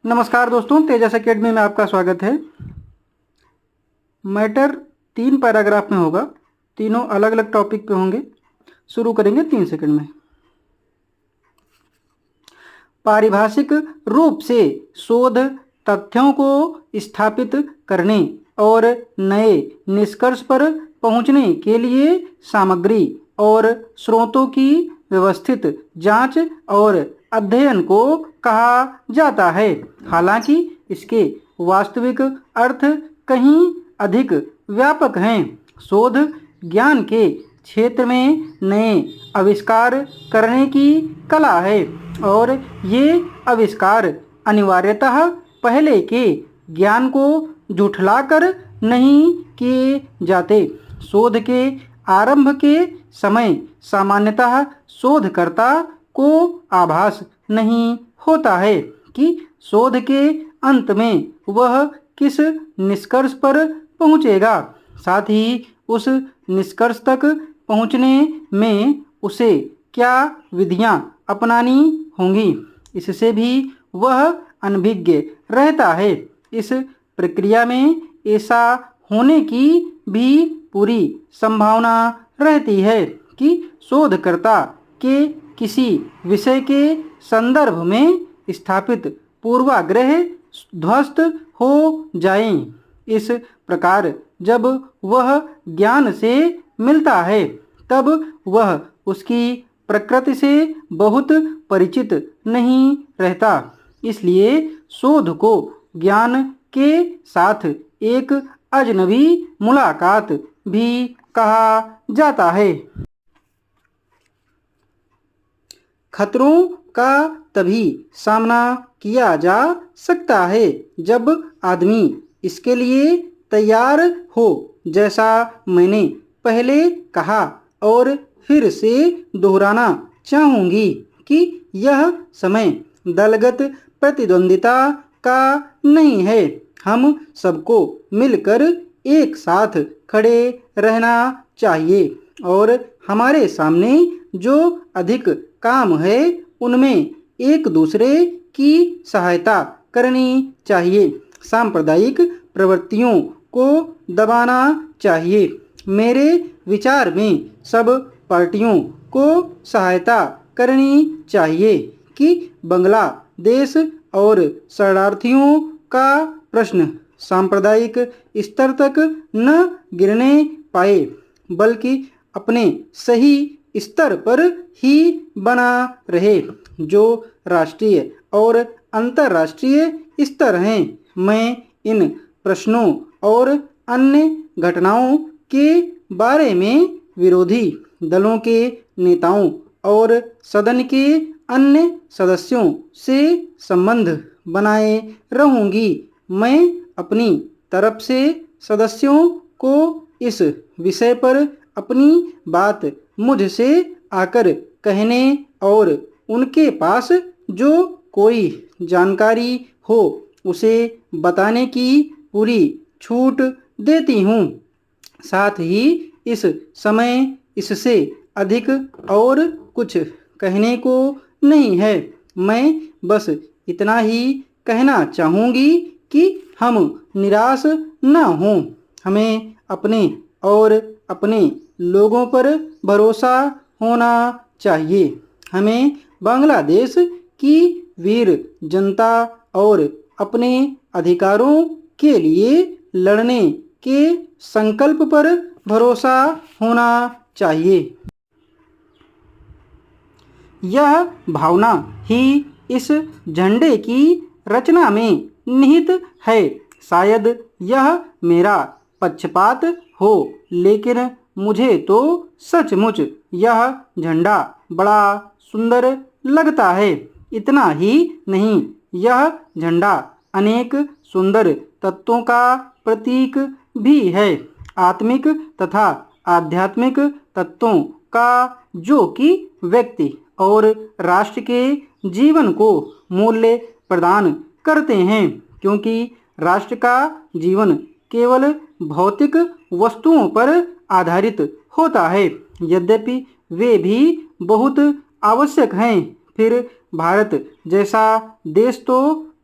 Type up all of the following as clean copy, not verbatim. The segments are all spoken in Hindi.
नमस्कार दोस्तों, तेजस एकेडमी में आपका स्वागत है। मैटर 3 पैराग्राफ में होगा, तीनों अलग अलग टॉपिक पे होंगे। शुरू करेंगे 3 सेकंड में। पारिभाषिक रूप से शोध तथ्यों को स्थापित करने और नए निष्कर्ष पर पहुंचने के लिए सामग्री और स्रोतों की व्यवस्थित जांच और अध्ययन को कहा जाता है। हालांकि इसके वास्तविक अर्थ कहीं अधिक व्यापक हैं। शोध ज्ञान के क्षेत्र में नए आविष्कार करने की कला है और ये आविष्कार अनिवार्यतः पहले के ज्ञान को झुठलाकर नहीं किए जाते। शोध के आरंभ के समय सामान्यतः शोधकर्ता को आभास नहीं होता है कि शोध के अंत में वह किस निष्कर्ष पर पहुंचेगा। साथ ही उस निष्कर्ष तक पहुंचने में उसे क्या विधियां अपनानी होंगी, इससे भी वह अनभिज्ञ रहता है। इस प्रक्रिया में ऐसा होने की भी पूरी संभावना रहती है कि शोधकर्ता के किसी विषय के संदर्भ में स्थापित पूर्वाग्रह ध्वस्त हो जाएं। इस प्रकार जब वह ज्ञान से मिलता है तब वह उसकी प्रकृति से बहुत परिचित नहीं रहता। इसलिए शोध को ज्ञान के साथ एक अजनबी मुलाकात भी कहा जाता है। खतरों का तभी सामना किया जा सकता है जब आदमी इसके लिए तैयार हो। जैसा मैंने पहले कहा और फिर से दोहराना चाहूँगी कि यह समय दलगत प्रतिद्वंदिता का नहीं है। हम सबको मिलकर एक साथ खड़े रहना चाहिए और हमारे सामने जो अधिक काम है उनमें एक दूसरे की सहायता करनी चाहिए। सांप्रदायिक प्रवृत्तियों को दबाना चाहिए। मेरे विचार में सब पार्टियों को सहायता करनी चाहिए कि बांग्लादेश और शरणार्थियों का प्रश्न सांप्रदायिक स्तर तक न गिरने पाए, बल्कि अपने सही स्तर पर ही बना रहे जो राष्ट्रीय और अंतर्राष्ट्रीय स्तर हैं। मैं इन प्रश्नों और अन्य घटनाओं के बारे में विरोधी दलों के नेताओं और सदन के अन्य सदस्यों से संबंध बनाए रहूंगी। मैं अपनी तरफ से सदस्यों को इस विषय पर अपनी बात मुझसे आकर कहने और उनके पास जो कोई जानकारी हो उसे बताने की पूरी छूट देती हूँ। साथ ही इस समय इससे अधिक और कुछ कहने को नहीं है। मैं बस इतना ही कहना चाहूँगी कि हम निराश न हों। हमें अपने और अपने लोगों पर भरोसा होना चाहिए। हमें बांग्लादेश की वीर जनता और अपने अधिकारों के लिए लड़ने के संकल्प पर भरोसा होना चाहिए। यह भावना ही इस झंडे की रचना में निहित है। शायद यह मेरा पक्षपात हो, लेकिन मुझे तो सचमुच यह झंडा बड़ा सुंदर लगता है। इतना ही नहीं, यह झंडा अनेक सुंदर तत्वों का प्रतीक भी है। आत्मिक तथा आध्यात्मिक तत्वों का, जो कि व्यक्ति और राष्ट्र के जीवन को मूल्य प्रदान करते हैं, क्योंकि राष्ट्र का जीवन केवल भौतिक वस्तुओं पर आधारित होता है। यद्यपि वे भी बहुत आवश्यक हैं, फिर भारत जैसा देश तो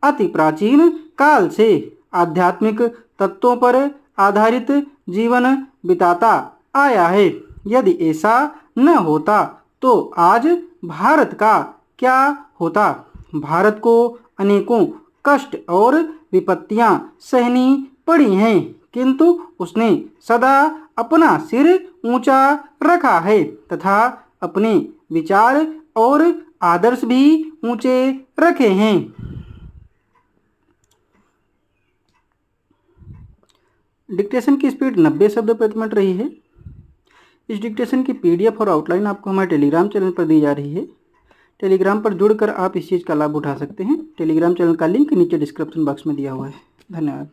अति प्राचीन काल से आध्यात्मिक तत्वों पर आधारित जीवन बिताता आया है। यदि ऐसा न होता तो आज भारत का क्या होता। भारत को अनेकों कष्ट और विपत्तियां सहनी पड़ी हैं, किंतु उसने सदा अपना सिर ऊंचा रखा है तथा अपने विचार और आदर्श भी ऊंचे रखे हैं। डिक्टेशन की स्पीड 90 शब्द प्रति मिनट रही है। इस डिक्टेशन की PDF और आउटलाइन आपको हमारे टेलीग्राम चैनल पर दी जा रही है। टेलीग्राम पर जुड़कर आप इस चीज़ का लाभ उठा सकते हैं। टेलीग्राम चैनल का लिंक नीचे डिस्क्रिप्शन बॉक्स में दिया हुआ है। धन्यवाद।